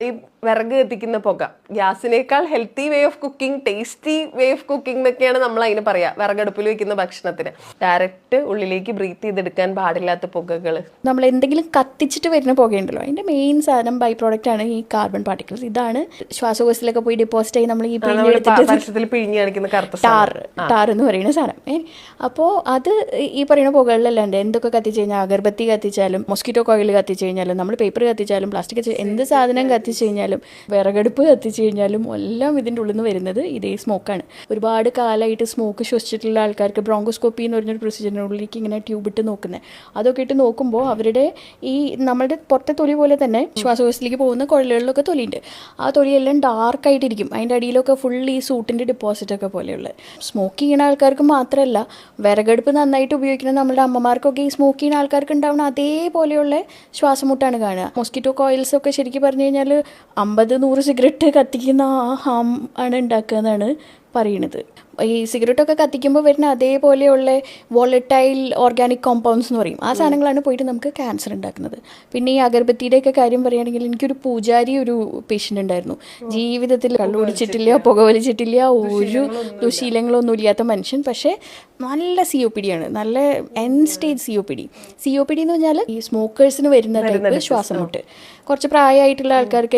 ഈ വിറക് കത്തിക്കുന്ന പുക ഗ്യാസിനേക്കാൾ healthy way of cooking, tasty way of cooking എന്നൊക്കെയാണ് നമ്മൾ അതിന് പറയാ. വിറകടുപ്പിൽ വെക്കുന്ന ഭക്ഷണത്തിന് ഡയറക്റ്റ് ഉള്ളിലേക്ക് ബ്രീത്ത് ചെയ്തെടുക്കാൻ പാടില്ലാത്ത പുകകൾ. നമ്മൾ എന്തെങ്കിലും കത്തിച്ചിട്ട് വരുന്ന പുകയുണ്ടല്ലോ, അതിന്റെ മെയിൻ സാധനം ബൈ പ്രോഡക്റ്റ് ആണ് ഈ കാർബൺ പാർട്ടിക്കിൾസ്. ഇതാണ് ശ്വാസകോശത്തിലൊക്കെ പോയി ഡെപ്പോസിറ്റ് ആയി നമ്മൾ ഈ പിഴിഞ്ഞ് കാണിക്കുന്ന കറുത്ത ടാർ എന്ന് പറയുന്ന സാധനം. അപ്പോൾ അത് ഈ പറയുന്ന പുകകളിലല്ലാണ്ട് എന്തൊക്കെ കത്തിച്ച് കഴിഞ്ഞാൽ, അഗർബത്തി കത്തിച്ചാലും, മൊസ്കിറ്റോ കോയിൽ കത്തിച്ച് കഴിഞ്ഞാലും, നമ്മൾ പേപ്പർ കത്തിച്ചാലും, പ്ലാസ്റ്റിക് കത്തിച്ചാലും, എന്ത് സാധനം കത്തിച്ച് കഴിഞ്ഞാലും, വിറകടുപ്പ് കത്തിച്ച് കഴിഞ്ഞാലും എല്ലാം ഇതിൻ്റെ ഉള്ളിൽ നിന്ന് വരുന്നത് ഇതേ സ്മോക്കാണ്. ഒരുപാട് കാലമായിട്ട് സ്മോക്ക് ശ്വസിച്ചിട്ടുള്ള ആൾക്കാർക്ക് ബ്രോങ്കോസ്കോപ്പി എന്ന് പറഞ്ഞൊരു പ്രൊസീജിയറിനുള്ളിലേക്ക് ഇങ്ങനെ ട്യൂബ് ഇട്ട് നോക്കുന്നത്, അതൊക്കെ ഇട്ട് നോക്കുമ്പോൾ അവരുടെ ഈ നമ്മുടെ പുറത്തെ തൊലി പോലെ തന്നെ ശ്വാസകോശത്തിലേക്ക് പോകുന്ന കുഴലുകളിലൊക്കെ തൊലിയുണ്ട്. ആ തൊലിയെല്ലാം ഡാർക്കായിട്ടിരിക്കും. അതിൻ്റെ അടിയിലൊക്കെ ഫുൾ ഈ സൂട്ടിൻ്റെ ഡെപ്പോസിറ്റൊക്കെ പോലെയുള്ളത്. സ്മോക്ക് ചെയ്യുന്ന ആൾക്കാർക്ക് മാത്രമല്ല, വിറകടുപ്പ് നന്നായിട്ട് ഉപയോഗിക്കുന്ന നമ്മുടെ അമ്മമാർക്കൊക്കെ ഈ സ്മോക്ക് ചെയ്യുന്ന ആൾക്കാർക്ക് ഉണ്ടാവുന്ന അതേപോലെയുള്ള ശ്വാസമുട്ടാണ് കാണുക. മൊസ്കിറ്റോ കോയിൽസ് ഒക്കെ ശരിക്കും പറഞ്ഞു കഴിഞ്ഞാൽ 50-100 സിഗരറ്റ് കത്തിക്കുന്ന ആ ഹാം ആണ് ഉണ്ടാക്കുക എന്നാണ് പറയുന്നത്. ഈ സിഗരറ്റൊക്കെ കത്തിക്കുമ്പോൾ വരുന്ന അതേപോലെയുള്ള വോളറ്റൈൽ ഓർഗാനിക് കോമ്പൗണ്ട്സ് എന്ന് പറയും, ആ സാധനങ്ങളാണ് പോയിട്ട് നമുക്ക് ക്യാൻസർ ഉണ്ടാക്കുന്നത്. പിന്നെ ഈ അഗർബത്തിയുടെയൊക്കെ കാര്യം പറയുകയാണെങ്കിൽ, എനിക്കൊരു പൂജാരി ഒരു പേഷ്യൻ്റ് ഉണ്ടായിരുന്നു. ജീവിതത്തിൽ കള്ളു കുടിച്ചിട്ടില്ല, പുകവലിച്ചിട്ടില്ല, ഒരു ദുശീലങ്ങളൊന്നും ഇല്ലാത്ത മനുഷ്യൻ. പക്ഷേ നല്ല COPD ആണ്, നല്ല എൻഡ് സ്റ്റേജ് COPD എന്ന് പറഞ്ഞാൽ ഈ സ്മോക്കേഴ്സിന് വരുന്ന ടൈപ്പ് ശ്വാസം മുട്ട്. കുറച്ച് പ്രായമായിട്ടുള്ള ആൾക്കാർക്ക്